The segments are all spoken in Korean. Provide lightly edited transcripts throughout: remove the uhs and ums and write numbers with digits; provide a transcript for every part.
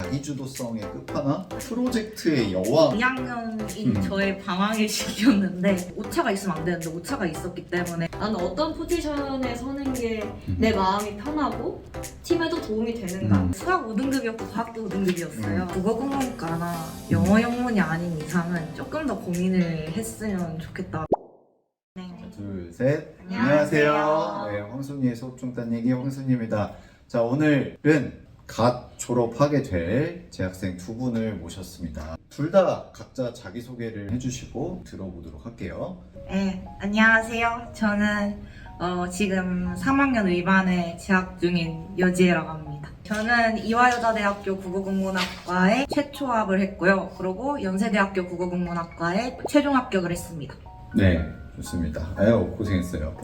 자기주도성의 끝판왕, 프로젝트의 여왕. 2학년인 저의 방황의 시기였는데 오차가 있으면 안 되는데 오차가 있었기 때문에 나는 어떤 포지션에 서는 게 내 마음이 편하고 팀에도 도움이 되는가. 수학 5등급이었고 과학도 5등급이었어요. 국어 국문과나 영어 영문이 아닌 이상은 조금 더 고민을 했으면 좋겠다. 둘, 셋. 안녕하세요. 네, 황순이의 수업 중단 얘기 황순입니다. 자, 오늘은 갓 졸업하게 될 재학생 두 분을 모셨습니다. 둘 다 각자 자기소개를 해주시고 들어보도록 할게요. 네, 안녕하세요. 저는 지금 3학년 의반에 재학 중인 여지혜라고 합니다. 저는 이화여자대학교 국어국문학과에 최초 합을 했고요. 그리고 연세대학교 국어국문학과에 최종 합격을 했습니다. 네, 좋습니다. 아유, 고생했어요.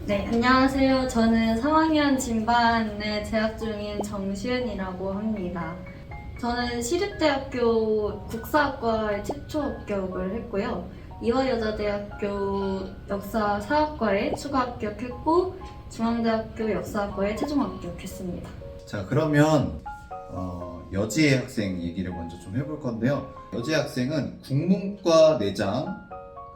네, 안녕하세요. 저는 3학년 진반에 재학 중인 정시은이라고 합니다. 저는 시립대학교 국사학과에 최초 합격을 했고요. 이화여자대학교 역사사학과에 추가 합격했고 중앙대학교 역사학과에 최종 합격했습니다. 자, 그러면 여지혜 학생 얘기를 먼저 좀 해볼 건데요. 여지혜 학생은 국문과 4장,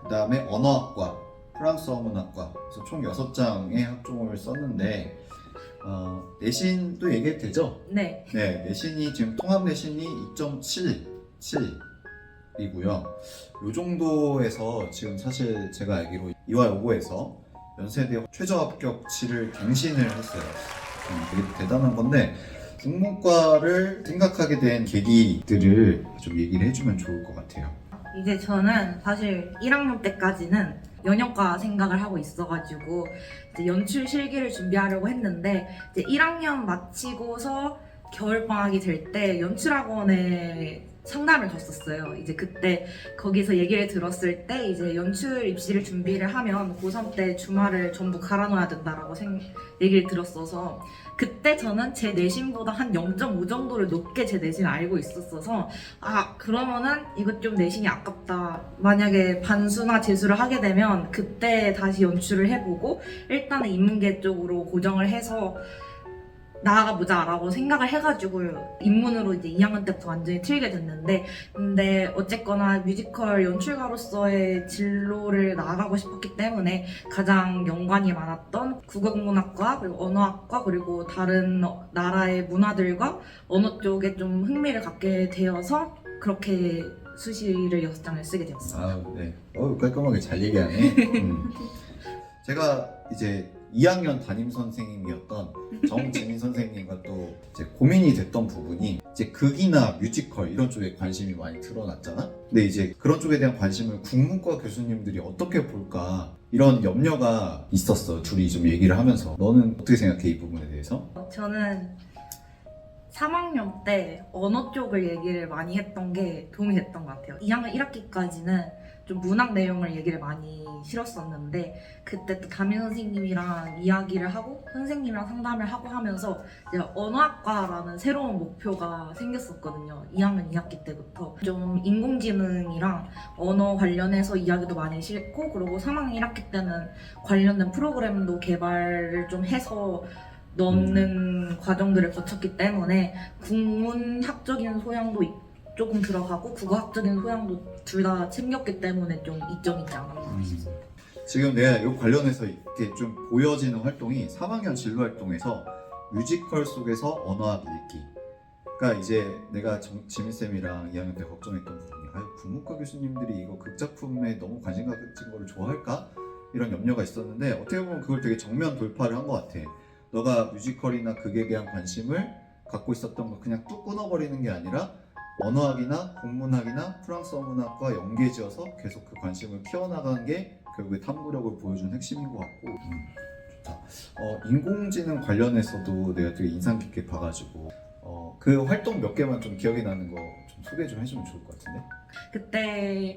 그 다음에 언어학과, 프랑스어 문학과, 그래서 총 6장의 학종을 썼는데 내신도 얘기해도 되죠? 네. 네, 내신이 지금 통합 내신이 2.77이고요. 요 정도에서 지금 사실 제가 알기로 이화여고에서 연세대 최저 합격치를 갱신을 했어요. 되게 대단한 건데 국문과를 생각하게 된 계기들을 좀 얘기를 해주면 좋을 것 같아요. 이제 저는 사실 1학년 때까지는 연영과 생각을 하고 있어가지고 이제 연출 실기를 준비하려고 했는데 이제 1학년 마치고서 겨울방학이 될 때 연출학원에 상담을 줬었어요. 이제 그때 거기서 얘기를 들었을 때 이제 연출 입시를 준비를 하면 고3 때 주말을 전부 갈아놓아야 된다라고 얘기를 들었어서 그때 저는 제 내신보다 한 0.5 정도를 높게 제 내신을 알고 있었어서 그러면은 이거 좀 내신이 아깝다. 만약에 반수나 재수를 하게 되면 그때 다시 연출을 해보고 일단은 인문계 쪽으로 고정을 해서 나아가보자 라고 생각을 해가지고 입문으로 이제 2학년 때부터 완전히 틀게 됐는데 근데 어쨌거나 뮤지컬 연출가로서의 진로를 나아가고 싶었기 때문에 가장 연관이 많았던 국어국문학과 그리고 언어학과 그리고 다른 나라의 문화들과 언어 쪽에 좀 흥미를 갖게 되어서 그렇게 수시를 6장을 쓰게 되었어요. 아, 네. 깔끔하게 잘 얘기하네. 제가 이제 2학년 담임 선생님이었던 정지민 선생님과 또 이제 고민이 됐던 부분이 이제 극이나 뮤지컬 이런 쪽에 관심이 많이 드러났잖아. 근데 이제 그런 쪽에 대한 관심을 국문과 교수님들이 어떻게 볼까 이런 염려가 있었어. 둘이 좀 얘기를 하면서 너는 어떻게 생각해 이 부분에 대해서? 저는 3학년 때 언어 쪽을 얘기를 많이 했던 게 도움이 됐던 것 같아요. 2학년 1학기까지는 좀 문학 내용을 얘기를 많이 실었었는데 그때 또 담임 선생님이랑 이야기를 하고 선생님이랑 상담을 하고 하면서 이제 언어학과라는 새로운 목표가 생겼었거든요. 2학년 2학기 때부터 좀 인공지능이랑 언어 관련해서 이야기도 많이 실고 그리고 3학년 1학기 때는 관련된 프로그램도 개발을 좀 해서 넣는 과정들을 거쳤기 때문에 국문학적인 소양도 조금 들어가고 국어학적인 소양도 둘 다 챙겼기 때문에 좀 이점이 있지 않았나 싶어요. 지금 내가 이 관련해서 이렇게 좀 보여지는 활동이 3학년 진로 활동에서 뮤지컬 속에서 언어학 읽기. 그러니까 이제 내가 지민쌤이랑 2학년 때 걱정했던 부분이 국문과 교수님들이 이거 극작품에 너무 관심 가진 거를 좋아할까? 이런 염려가 있었는데 어떻게 보면 그걸 되게 정면 돌파를 한 것 같아. 너가 뮤지컬이나 극에 대한 관심을 갖고 있었던 걸 그냥 뚝 끊어버리는 게 아니라 언어학이나 국문학이나 프랑스어 문학과 연계지어서 계속 그 관심을 키워나가는 게 결국에 탐구력을 보여준 핵심인 것 같고 좋다. 인공지능 관련해서도 내가 되게 인상 깊게 봐가지고 그 활동 몇 개만 좀 기억이 나는 거 좀 소개 좀 해주면 좋을 것 같은데? 그때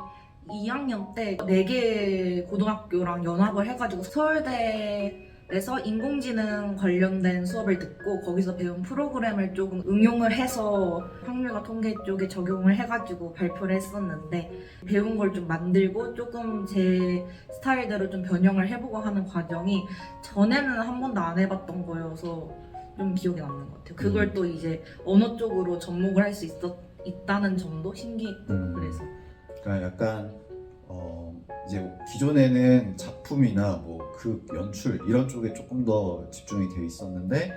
2학년 때 4개 고등학교랑 연합을 해가지고 서울대에서 인공지능 관련된 수업을 듣고 거기서 배운 프로그램을 조금 응용을 해서 확률과 통계 쪽에 적용을 해가지고 발표를 했었는데 배운 걸 좀 만들고 조금 제 스타일대로 좀 변형을 해보고 하는 과정이 전에는 한 번도 안 해봤던 거여서 좀 기억에 남는 것 같아요. 그걸 또 이제 언어 쪽으로 접목을 할 수 있다는 점도 신기했고 그래서 그러니까 약간 이제 기존에는 작품이나 뭐 그 연출 이런 쪽에 조금 더 집중이 되어 있었는데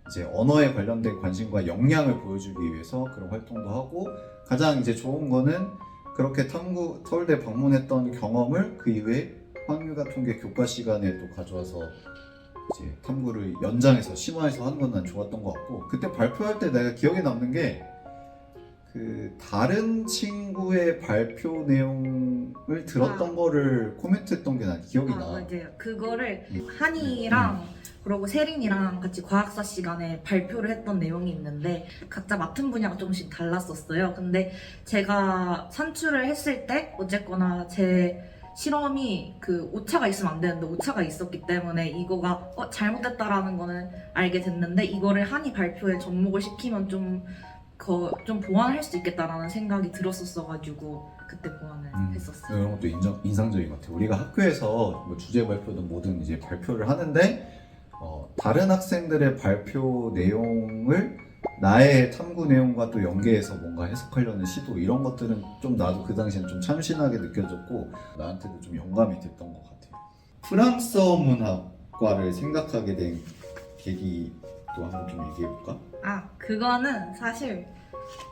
이제 언어에 관련된 관심과 역량을 보여주기 위해서 그런 활동도 하고 가장 이제 좋은 거는 그렇게 서울대 방문했던 경험을 그 이후에 확률과 통계 교과 시간에 또 가져와서 이제 탐구를 연장해서 심화해서 하는 건 난 좋았던 것 같고 그때 발표할 때 내가 기억에 남는 게 그 다른 친구의 발표 내용을 들었던 거를 코멘트했던 게 난 기억이 나. 맞아요. 그거를 한이랑 그리고 세린이랑 같이 과학사 시간에 발표를 했던 내용이 있는데 각자 맡은 분야가 조금씩 달랐었어요. 근데 제가 산출을 했을 때 어쨌거나 제 실험이 그 오차가 있으면 안 되는데 오차가 있었기 때문에 이거가 잘못됐다라는 거는 알게 됐는데 이거를 한이 발표에 접목을 시키면 좀 보완할 수 있겠다라는 생각이 들었었어가지고 그때 보완을 했었어요. 이런 것도 인상적인 것 같아요. 우리가 학교에서 뭐 주제 발표든 뭐든 이제 발표를 하는데 다른 학생들의 발표 내용을 나의 탐구 내용과 또 연계해서 뭔가 해석하려는 시도 이런 것들은 좀 나도 그 당시엔 좀 참신하게 느껴졌고 나한테도 좀 영감이 됐던 것 같아요. 프랑스어 문학과를 생각하게 된 계기도 한번 좀 얘기해볼까? 그거는 사실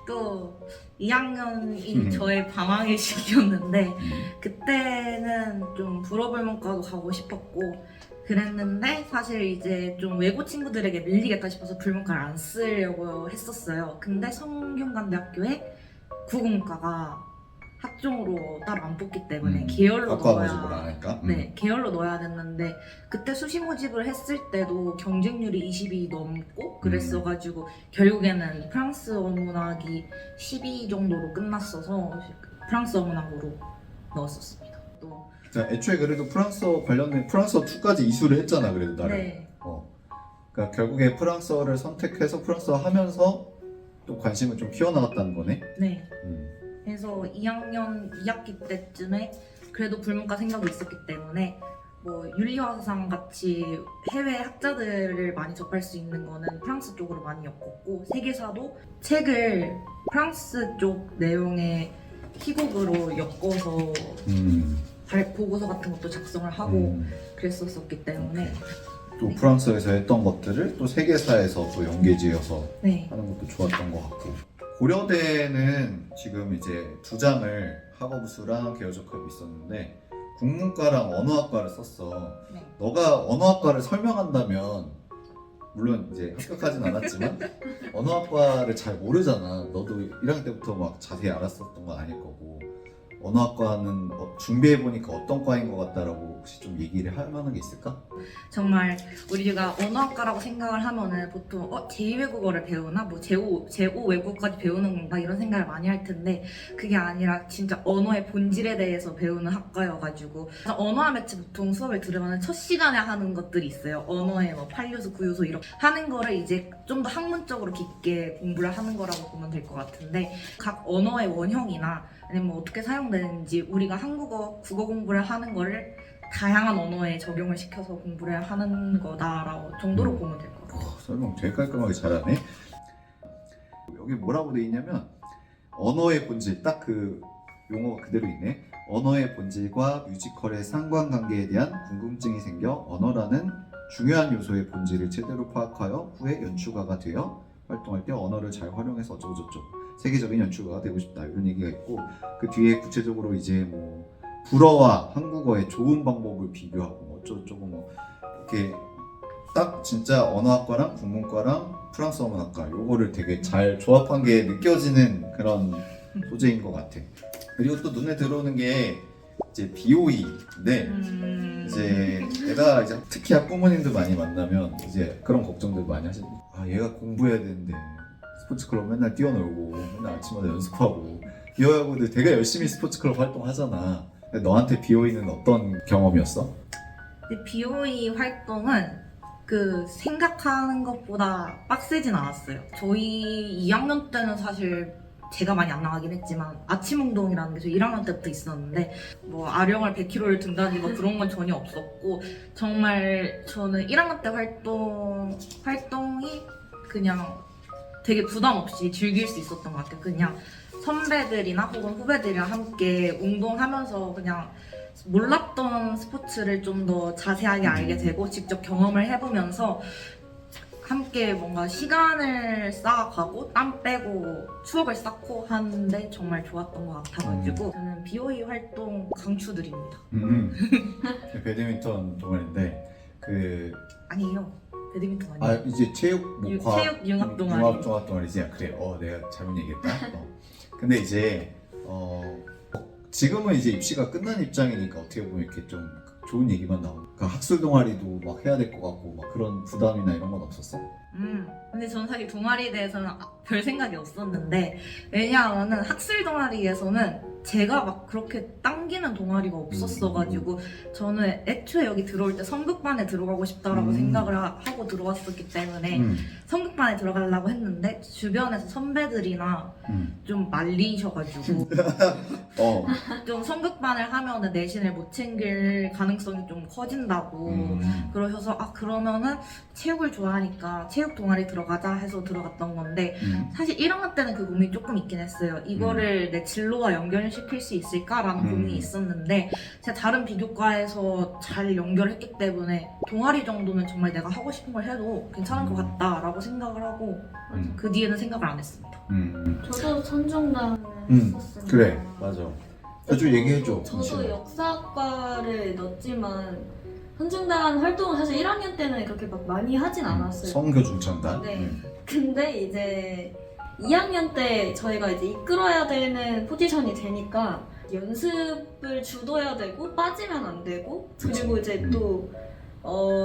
또 2학년이 저의 방황의 시기였는데 그때는 좀 불어불문과도 가고 싶었고 그랬는데 사실 이제 좀 외고 친구들에게 밀리겠다 싶어서 불문과를 안 쓰려고 했었어요. 근데 성균관대학교에 국문과가 학종으로 따로 안 뽑기 때문에 계열로 학과 모집을 안 하니까? 네, 계열로 넣어야 됐는데 그때 수시 모집을 했을 때도 경쟁률이 20이 넘고 그랬어가지고 결국에는 프랑스어 문학이 12 정도로 끝났어서 프랑스어 문학으로 넣었었습니다. 또 자, 애초에 그래도 프랑스어 관련된 프랑스어 2까지 이수를 했잖아 그래도 나를. 네. 그러니까 결국에 프랑스어를 선택해서 프랑스어 하면서 또 관심을 좀 키워나갔다는 거네. 네. 그래서 2학년 2학기 때쯤에 그래도 불문과 생각이 있었기 때문에 뭐 윤리화상 같이 해외 학자들을 많이 접할 수 있는 거는 프랑스 쪽으로 많이 엮었고 세계사도 책을 프랑스 쪽 내용의 희곡으로 엮어서 보고서 같은 것도 작성을 하고 그랬었기 때문에 또 프랑스에서 했던 것들을 또 세계사에서 또 연계지어서 네. 하는 것도 좋았던 것 같고 고려대는 지금 이제 2장을 학업수랑 계열적 학업이 있었는데 국문과랑 언어학과를 썼어. 네. 너가 언어학과를 설명한다면 물론 이제 합격하진 않았지만 언어학과를 잘 모르잖아. 너도 1학년 때부터 막 자세히 알았었던 건 아닐 거고 언어학과는 준비해보니까 어떤 과인 것 같다라고 혹시 좀 얘기를 할 만한 게 있을까? 정말 우리가 언어학과라고 생각을 하면은 보통 제2외국어를 배우나 뭐 제5 외국어까지 배우는 건가 이런 생각을 많이 할 텐데 그게 아니라 진짜 언어의 본질에 대해서 배우는 학과여가지고 언어와 매체 보통 수업을 들으면 첫 시간에 하는 것들이 있어요. 언어의 뭐 8요소, 9요소 이렇게 하는 거를 이제 좀 더 학문적으로 깊게 공부를 하는 거라고 보면 될 것 같은데 각 언어의 원형이나 아니면 뭐 어떻게 사용되는지 우리가 한국어, 국어 공부를 하는 거를 다양한 언어에 적용을 시켜서 공부를 하는 거다라고 정도로 보면 될 것 같아요. 설명 되게 깔끔하게 잘하네. 여기 뭐라고 돼 있냐면 언어의 본질 딱 그 용어가 그대로 있네. 언어의 본질과 뮤지컬의 상관관계에 대한 궁금증이 생겨 언어라는 중요한 요소의 본질을 제대로 파악하여 후에 연출가가 되어 활동할 때 언어를 잘 활용해서 어쩌고저쩌고 세계적인 연출가가 되고 싶다 이런 얘기가 있고 그 뒤에 구체적으로 이제 뭐 불어와 한국어의 좋은 방법을 비교하고 뭐 어쩌고저쩌고 뭐 이렇게 딱 진짜 언어학과랑 국문과랑 프랑스어 문학과 요거를 되게 잘 조합한 게 느껴지는 그런 소재인 것 같아. 그리고 또 눈에 들어오는 게 이제 BOE인데 이제 내가 이제 특히 학부모님들 많이 만나면 이제 그런 걱정들 많이 하시는 얘가 공부해야 되는데 스포츠 클럽 맨날 뛰어놀고 맨날 아침마다 연습하고 BOE하고도 되게 열심히 스포츠 클럽 활동하잖아. 근데 너한테 BOE는 어떤 경험이었어? BOE 활동은 그 생각하는 것보다 빡세진 않았어요. 저희 2학년 때는 사실 제가 많이 안 나가긴 했지만 아침 운동이라는 게 저 1학년 때부터 있었는데 뭐 아령을 100kg를 든다든지 뭐 그런 건 전혀 없었고 정말 저는 1학년 때 활동이 그냥 되게 부담 없이 즐길 수 있었던 것 같아요. 그냥 선배들이나 혹은 후배들이랑 함께 운동하면서 그냥 몰랐던 스포츠를 좀 더 자세하게 알게 되고 직접 경험을 해보면서 함께 뭔가 시간을 쌓아가고 땀 빼고 추억을 쌓고 하는데 정말 좋았던 것 같아가지고 저는 BOE 활동 강추드립니다. 배드민턴 동아리인데 그 아니에요. 배드민턴 아 아니에요. 이제 체육 뭐 체육 융합 동아리. 융합 동아리지. 그래. 내가 잘못 얘기했다. 근데 이제 지금은 이제 입시가 끝난 입장이니까 어떻게 보면 이렇게 좀 좋은 얘기만 나오고 그러니까 학술 동아리도 막 해야 될 것 같고 막 그런 부담이나 이런 건 없었어? 근데 저는 사실 동아리에 대해서는 별 생각이 없었는데 왜냐하면은 학술 동아리에서는 제가 막 그렇게 당기는 동아리가 없었어가지고 저는 애초에 여기 들어올 때 성극반에 들어가고 싶다라고 생각을 하고 들어왔었기 때문에 성극반에 들어가려고 했는데 주변에서 선배들이나 좀 말리셔가지고 좀 성극반을 하면은 내신을 못 챙길 가능성이 좀 커진다고 그러셔서 그러면은 체육을 좋아하니까 체육 동아리 들어가자 해서 들어갔던 건데 사실 1학년 때는 그 고민이 조금 있긴 했어요. 이거를 내 진로와 연결시킬 수 있을까라는 고민이 있었는데 제가 다른 비교과에서 잘 연결했기 때문에 동아리 정도면 정말 내가 하고 싶은 걸 해도 괜찮을 것 같다라고 생각을 하고 그 뒤에는 생각을 안 했습니다. 저도 선정단을 했었습니다. 그래 맞아. 좀 얘기해줘. 저도 역사학과를 넣었지만 선정단 활동을 사실 1학년 때는 그렇게 막 많이 하진 않았어요. 성교 중창단. 네. 근데 이제 2학년 때 저희가 이제 이끌어야 되는 포지션이 되니까 연습을 주도해야 되고 빠지면 안 되고 그리고 이제 또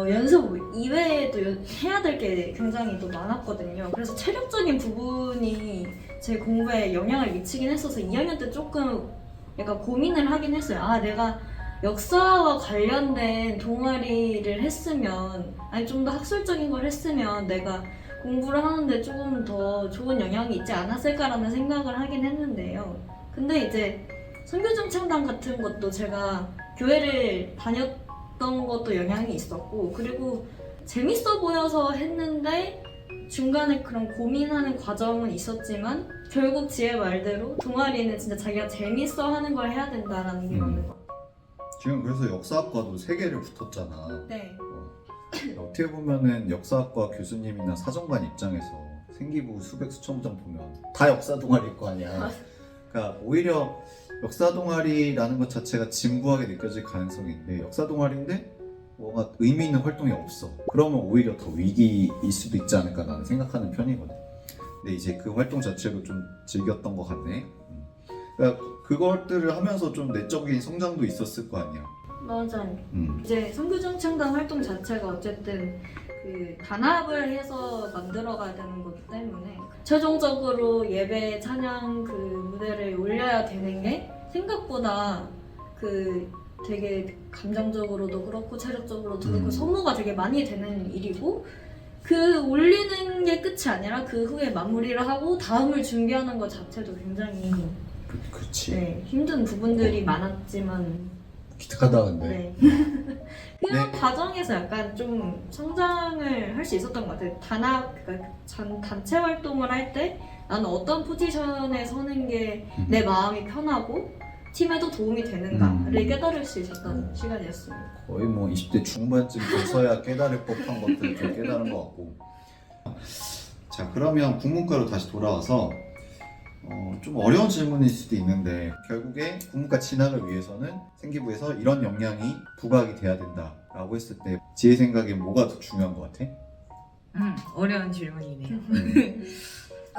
연습 이외에도 해야 될 게 굉장히 또 많았거든요. 그래서 체력적인 부분이 제 공부에 영향을 미치긴 했어서 2학년 때 조금 약간 고민을 하긴 했어요. 내가 역사와 관련된 동아리를 했으면 아니 좀 더 학술적인 걸 했으면 내가 공부를 하는데 조금 더 좋은 영향이 있지 않았을까라는 생각을 하긴 했는데요. 근데 이제 선교중창단 같은 것도 제가 교회를 다녔던 것도 영향이 있었고 그리고 재밌어 보여서 했는데 중간에 그런 고민하는 과정은 있었지만 결국 지혜 말대로 동아리는 진짜 자기가 재밌어 하는 걸 해야 된다라는 게 맞는 것 같아요. 지금 그래서 역사학과도 3개를 붙었잖아. 네. 어떻게 보면은 역사학과 교수님이나 사정관 입장에서 생기부 수백 수천 장 보면 다 역사 동아리일 거 아니야. 그러니까 오히려 역사 동아리라는 것 자체가 진부하게 느껴질 가능성이 있는데 역사 동아리인데 뭔가 의미 있는 활동이 없어. 그러면 오히려 더 위기일 수도 있지 않을까 나는 생각하는 편이거든. 근데 이제 그 활동 자체로 좀 즐겼던 것 같네. 그러니까 그것들을 하면서 좀 내적인 성장도 있었을 거 아니야. 맞아요. 이제 선교중창단 활동 자체가 어쨌든 그 단합을 해서 만들어가야 되는 거기 때문에 최종적으로 예배 찬양 그 무대를 올려야 되는 게 생각보다 그 되게 감정적으로도 그렇고 체력적으로도 그렇고 소모가 되게 많이 되는 일이고 그 올리는 게 끝이 아니라 그 후에 마무리를 하고 다음을 준비하는 것 자체도 굉장히 그렇지. 네, 힘든 부분들이 많았지만 기특하다 근데. 네. 그 네. 과정에서 약간 좀 성장을 할 수 있었던 것 같아요. 그러니까 단체 활동을 할 때 나는 어떤 포지션에 서는 게 내 마음이 편하고 팀에도 도움이 되는가를 깨달을 수 있었던 시간이었습니다. 거의 뭐 20대 중반쯤 돼서야 깨달을 법한 것들을 좀 깨달은 것 같고. 자 그러면 국문과로 다시 돌아와서 좀 어려운 질문일 수도 있는데 결국에 국문과 진학을 위해서는 생기부에서 이런 역량이 부각이 돼야 된다라고 했을 때 지혜 생각에 뭐가 더 중요한 것 같아? 어려운 질문이네요.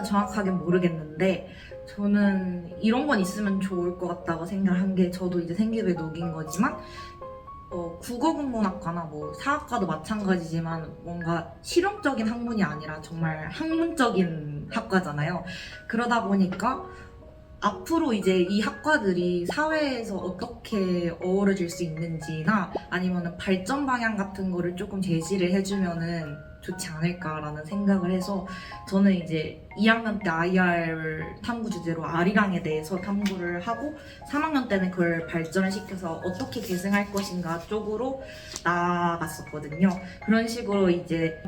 정확하게 모르겠는데 저는 이런 건 있으면 좋을 것 같다고 생각한 게 저도 이제 생기부에 녹인 거지만 국어국문학과나 뭐 사학과도 마찬가지지만 뭔가 실용적인 학문이 아니라 정말 학문적인 학과잖아요. 그러다 보니까 앞으로 이제 이 학과들이 사회에서 어떻게 어우러질 수 있는지나 아니면은 발전 방향 같은 거를 조금 제시를 해주면은 좋지 않을까라는 생각을 해서 저는 이제 2학년 때 IR 탐구 주제로 아리랑에 대해서 탐구를 하고 3학년 때는 그걸 발전시켜서 어떻게 계승할 것인가 쪽으로 나아갔었거든요. 그런 식으로 이제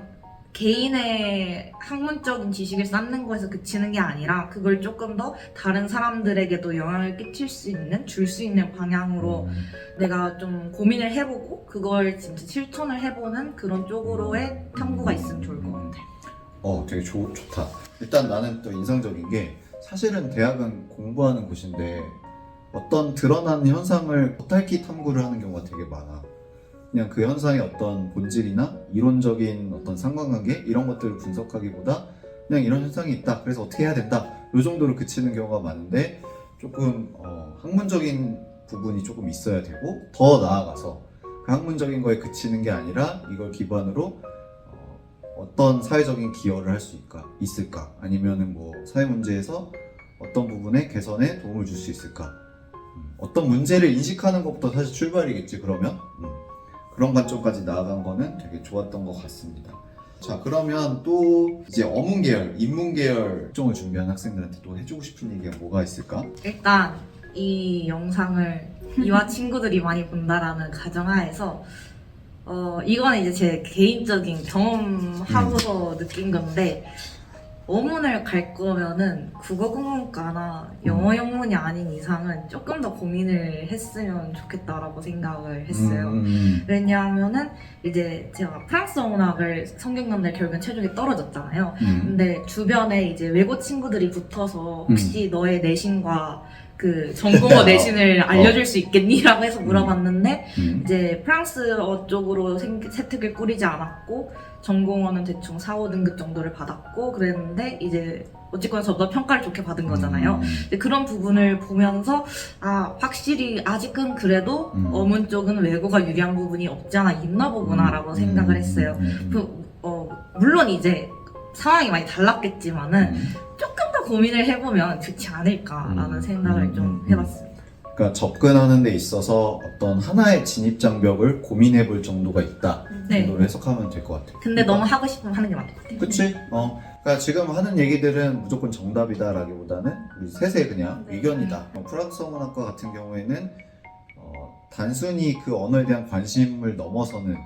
개인의 학문적인 지식을 쌓는 거에서 그치는 게 아니라 그걸 조금 더 다른 사람들에게도 영향을 끼칠 수 있는, 줄 수 있는 방향으로 내가 좀 고민을 해보고 그걸 진짜 실천을 해보는 그런 쪽으로의 탐구가 있으면 좋을 것 같아요. 되게 좋다. 일단 나는 또 인상적인 게 사실은 대학은 공부하는 곳인데 어떤 드러난 현상을 겉핥기 탐구를 하는 경우가 되게 많아. 그냥 그 현상의 어떤 본질이나 이론적인 어떤 상관관계 이런 것들을 분석하기보다 그냥 이런 현상이 있다, 그래서 어떻게 해야 된다, 이 정도로 그치는 경우가 많은데 조금 학문적인 부분이 조금 있어야 되고 더 나아가서 그 학문적인 거에 그치는 게 아니라 이걸 기반으로 어떤 사회적인 기여를 할 수 있을까, 아니면은 뭐 사회 문제에서 어떤 부분에 개선에 도움을 줄 수 있을까, 어떤 문제를 인식하는 것부터 사실 출발이겠지. 그러면 그런 관점까지 나아간 거는 되게 좋았던 것 같습니다. 자, 그러면 또 이제 어문 계열, 인문 계열 쪽을 준비한 학생들한테 또 해주고 싶은 얘기가 뭐가 있을까? 일단 이 영상을 이와 친구들이 많이 본다라는 가정하에서 이건 이제 제 개인적인 경험하고서 느낀 건데, 어문을 갈 거면은 국어 국문과나 영어 영문이 아닌 이상은 조금 더 고민을 했으면 좋겠다라고 생각을 했어요. 왜냐하면은 이제 제가 프랑스 어문학을 성경연대 결국엔 최종에 떨어졌잖아요. 근데 주변에 이제 외고 친구들이 붙어서 혹시 너의 내신과 그 전공어 내신을 알려줄 수 있겠니라고 해서 물어봤는데 이제 프랑스어 쪽으로 세특을 꾸리지 않았고 전공어는 대충 4, 5등급 정도를 받았고 그랬는데 이제 어쨌거나 저보다 평가를 좋게 받은 거잖아요. 근데 그런 부분을 보면서 확실히 아직은 그래도 어문 쪽은 외고가 유리한 부분이 없지 않아 있나 보구나라고 생각을 했어요. 물론 이제 상황이 많이 달랐겠지만은 조금 더 고민을 해보면 좋지 않을까라는 생각을 좀 해봤습니다. 그러니까 접근하는 데 있어서 어떤 하나의 진입 장벽을 고민해 볼 정도가 있다 정도로 해석하면 될 것 같아요. 근데 너무 하고 싶으면 하는 게 맞는 것 같아요. 그치? 그러니까 지금 하는 얘기들은 무조건 정답이다라기보다는 우리 셋의 그냥 의견이다. 프랑스 어문학과 같은 경우에는 단순히 그 언어에 대한 관심을 넘어서는,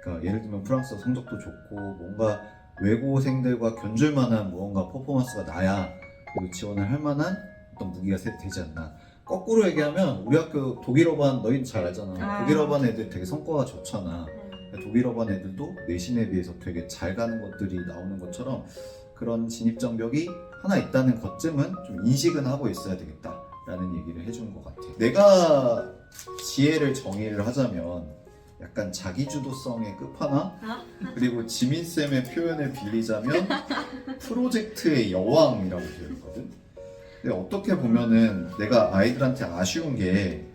그러니까 예를 들면 프랑스어 성적도 좋고 뭔가 외고생들과 견줄 만한 무언가 퍼포먼스가 나야 그리고 지원을 할 만한 어떤 무기가 되지 않나. 거꾸로 얘기하면 우리 학교 독일어반 너희 잘 알잖아. 독일어반 애들 되게 성과가 좋잖아. 독일어반 애들도 내신에 비해서 되게 잘 가는 것들이 나오는 것처럼 그런 진입장벽이 하나 있다는 것쯤은 좀 인식은 하고 있어야 되겠다라는 얘기를 해주는 것 같아. 내가 지혜를 정의를 하자면 약간 자기주도성의 끝판왕? 그리고 지민쌤의 표현을 빌리자면 프로젝트의 여왕이라고 되어 있거든. 근데 어떻게 보면은 내가 아이들한테 아쉬운 게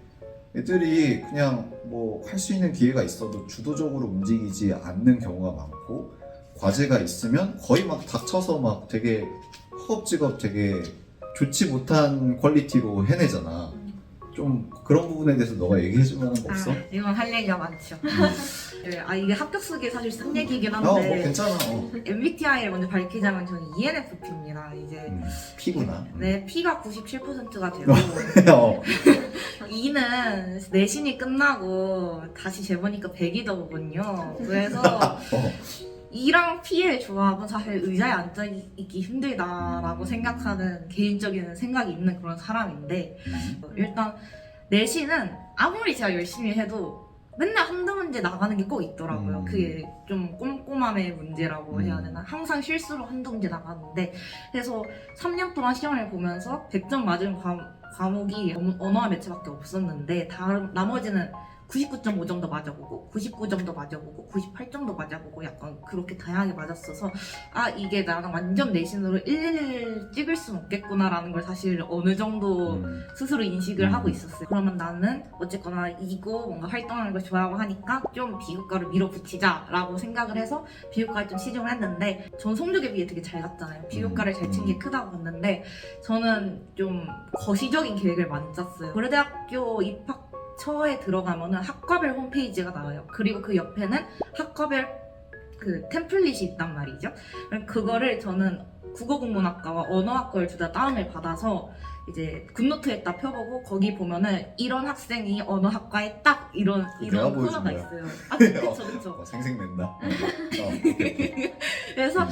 애들이 그냥 뭐 할 수 있는 기회가 있어도 주도적으로 움직이지 않는 경우가 많고, 과제가 있으면 거의 막 닥쳐서 막 되게 허겁지겁 되게 좋지 못한 퀄리티로 해내잖아. 좀 그런 부분에 대해서 너가 얘기해줄 만한 거 없어? 이건 할 얘기가 많죠. 이게 합격수기 사실 쓴 얘기긴 한데 뭐 괜찮아. MBTI를 먼저 밝히자면 저는 ENFP입니다. 이제 P구나. 네, P가 97%가 되고 E는 내신이 끝나고 다시 재보니까 100이더군요. 그래서 E랑 P의 조합은 사실 의자에 앉아있기 힘들다라고 생각하는 개인적인 생각이 있는 그런 사람인데, 일단 내신은 아무리 제가 열심히 해도 맨날 한두 문제 나가는 게 꼭 있더라고요. 그게 좀 꼼꼼함의 문제라고 해야 되나? 항상 실수로 한두 문제 나가는데, 그래서 3년 동안 시험을 보면서 100점 맞은 과목이 언어와 매체밖에 없었는데 나머지는 99.5점도 맞아보고 99점도 맞아보고 98점도 맞아보고 약간 그렇게 다양하게 맞았어서 이게 나랑 완전 내신으로 111 찍을 순 없겠구나라는 걸 사실 어느 정도 스스로 인식을 하고 있었어요. 그러면 나는 어쨌거나 이거 뭔가 활동하는 걸 좋아하고 하니까 좀 비교과를 밀어붙이자라고 생각을 해서 비교과를 좀 시중을 했는데, 전 성적에 비해 되게 잘 갔잖아요. 비교과를 잘 친 게 크다고 봤는데 저는 좀 거시적인 계획을 많이 짰어요. 고려대학교 입학 처에 들어가면은 학과별 홈페이지가 나와요. 그리고 그 옆에는 학과별 그 템플릿이 있단 말이죠. 그거를 저는 국어국문학과와 언어학과를 둘 다 다운을 받아서 이제 굿노트에 딱 펴보고 거기 보면은 이런 학생이 언어학과에 딱 이런 내가 보여준 코너가 거야? 있어요. 아 그쵸. 생생낸다. 오케이. 그래서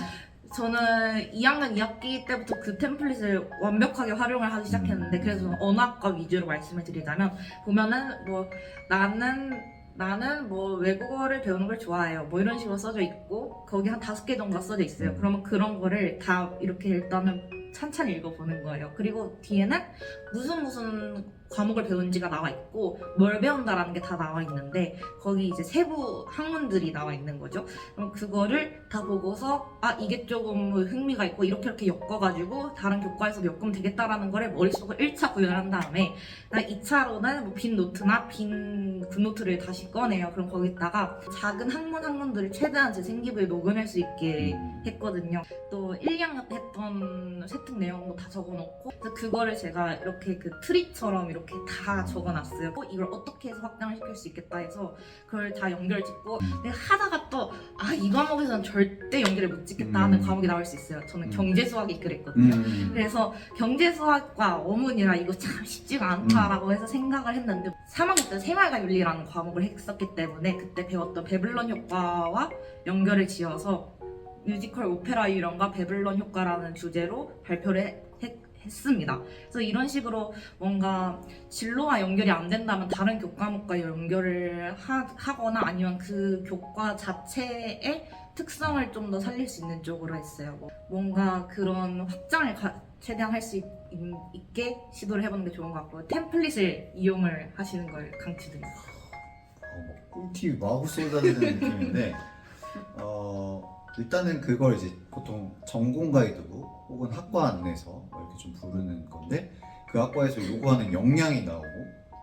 저는 2학년 2학기 때부터 그 템플릿을 완벽하게 활용을 하기 시작했는데 그래서 저는 언어학과 위주로 말씀을 드리자면 보면은 뭐 나는 뭐 외국어를 배우는 걸 좋아해요. 뭐 이런 식으로 써져 있고 거기 한 5개 정도가 써져 있어요. 그러면 그런 거를 다 이렇게 일단은 찬찬히 읽어보는 거예요. 그리고 뒤에는 무슨 과목을 배운지가 나와 있고 뭘 배운다라는 게 다 나와 있는데 거기 이제 세부 학문들이 나와 있는 거죠. 그럼 그거를 다 보고서 아 이게 조금 흥미가 있고 이렇게 엮어가지고 다른 교과에서도 엮으면 되겠다라는 거를 머릿속으로 1차 구현을 한 다음에 2차로는 뭐 빈 노트나 빈 굿노트를 다시 꺼내요. 그럼 거기다가 작은 학문들을 최대한 제 생기부에 녹여낼 수 있게 했거든요. 또 1, 2학년 때 했던 세특 내용도 다 적어놓고 그래서 그거를 제가 이렇게 그 트리처럼 이렇게 다 적어놨어요. 이걸 어떻게 해서 확장을 시킬 수 있겠다 해서 그걸 다 연결 짓고 근데 하다가 또 이 과목에서는 절대 연결을 못 짓겠다 하는 과목이 나올 수 있어요. 저는 경제수학이 그랬거든요. 그래서 경제수학과 어문이라 이거 참 쉽지가 않다라고 해서 생각을 했는데 3학년 때 생활과 윤리라는 과목을 했었기 때문에 그때 배웠던 베블런 효과와 연결을 지어서 뮤지컬 오페라 유령과 베블런 효과라는 주제로 발표를 했습니다. 그래서 이런 식으로 뭔가 진로와 연결이 안 된다면 다른 교과목과 연결을 하거나 아니면 그 교과 자체의 특성을 좀 더 살릴 수 있는 쪽으로 했어요. 뭔가 그런 확장을 최대한 할 수 있게 시도를 해보는 게 좋은 것 같고 템플릿을 이용을 하시는 걸 강추드립니다. 꿀팁 마구 쏟아지는 느낌인데 일단은 그걸 이제 보통 전공 가이드북 혹은 학과 안내서 이렇게 좀 부르는 건데 그 학과에서 요구하는 역량이 나오고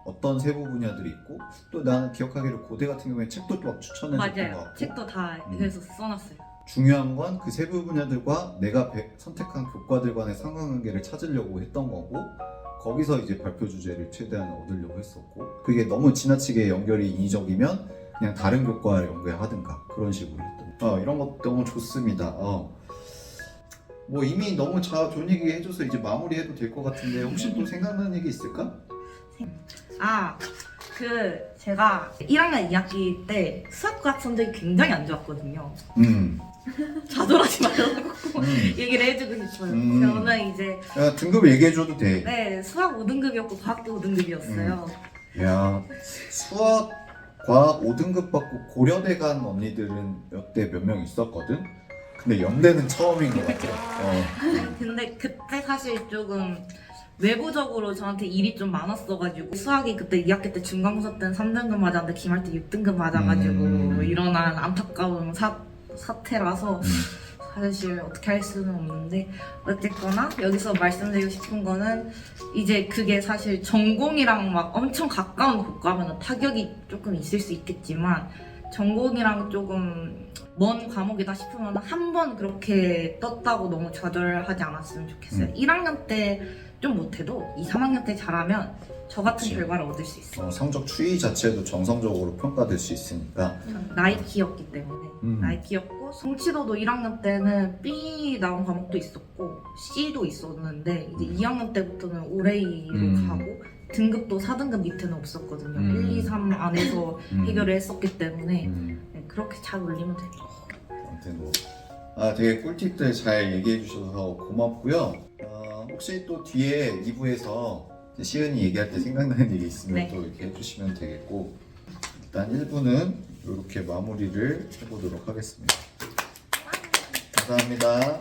어떤 세부 분야들이 있고 또 나는 기억하기로 고대 같은 경우에 책도 막 추천해 줬던 것 맞아요. 같고 책도 다 그래서 써놨어요. 중요한 건 그 세부 분야들과 내가 선택한 교과들 간의 상관관계를 찾으려고 했던 거고 거기서 이제 발표 주제를 최대한 얻으려고 했었고 그게 너무 지나치게 연결이 인위적이면 그냥 다른 교과를 연구하든가 그런 식으로 했던 이런 것 너무 좋습니다. 뭐 이미 너무 좋은 얘기 해줘서 이제 마무리해도 될 것 같은데 혹시 또 생각나는 얘기 있을까? 제가 1학년 2학기 때 수학과 성적이 굉장히 안 좋았거든요. 좌절하지 말라고 얘기를 해주고 싶어요. 저는 이제 야, 등급 얘기해줘도 돼. 네 수학 5등급이었고 과학도 5등급이었어요. 야 수학 과학 5등급 받고 고려대 간 언니들은 역대 몇 명 있었거든? 근데 연대는 처음인 것 같아. 근데 그때 사실 조금 외부적으로 저한테 일이 좀 많았어가지고 수학이 그때 2학기 때 중간고사 때는 3등급 맞았는데 기말 때 6등급 맞아가지고 일어난 안타까운 사태라서 사실 어떻게 할 수는 없는데 어쨌거나 여기서 말씀드리고 싶은 거는 이제 그게 사실 전공이랑 막 엄청 가까운 교과면 타격이 조금 있을 수 있겠지만 전공이랑 조금 먼 과목이다 싶으면 한 번 그렇게 떴다고 너무 좌절하지 않았으면 좋겠어요. 1학년 때 좀 못해도 2, 3학년 때 잘하면 저 같은 그치. 결과를 얻을 수 있어요. 성적 추이 자체도 정성적으로 평가될 수 있으니까 나이키였기 때문에 나이키였고 성취도도 1학년 때는 B 나온 과목도 있었고 C도 있었는데 이제 2학년 때부터는 올해로 가고 등급도 4등급 밑에는 없었거든요. 1, 2, 3 안에서 해결을 했었기 때문에 그렇게 잘 올리면 돼요. 아무튼 되게 꿀팁들 잘 얘기해 주셔서 고맙고요. 혹시 또 뒤에 2부에서 시은이 얘기할 때 생각나는 얘기 있으면 또 이렇게 해주시면 되겠고 일단 1부는 이렇게 마무리를 해보도록 하겠습니다. 감사합니다.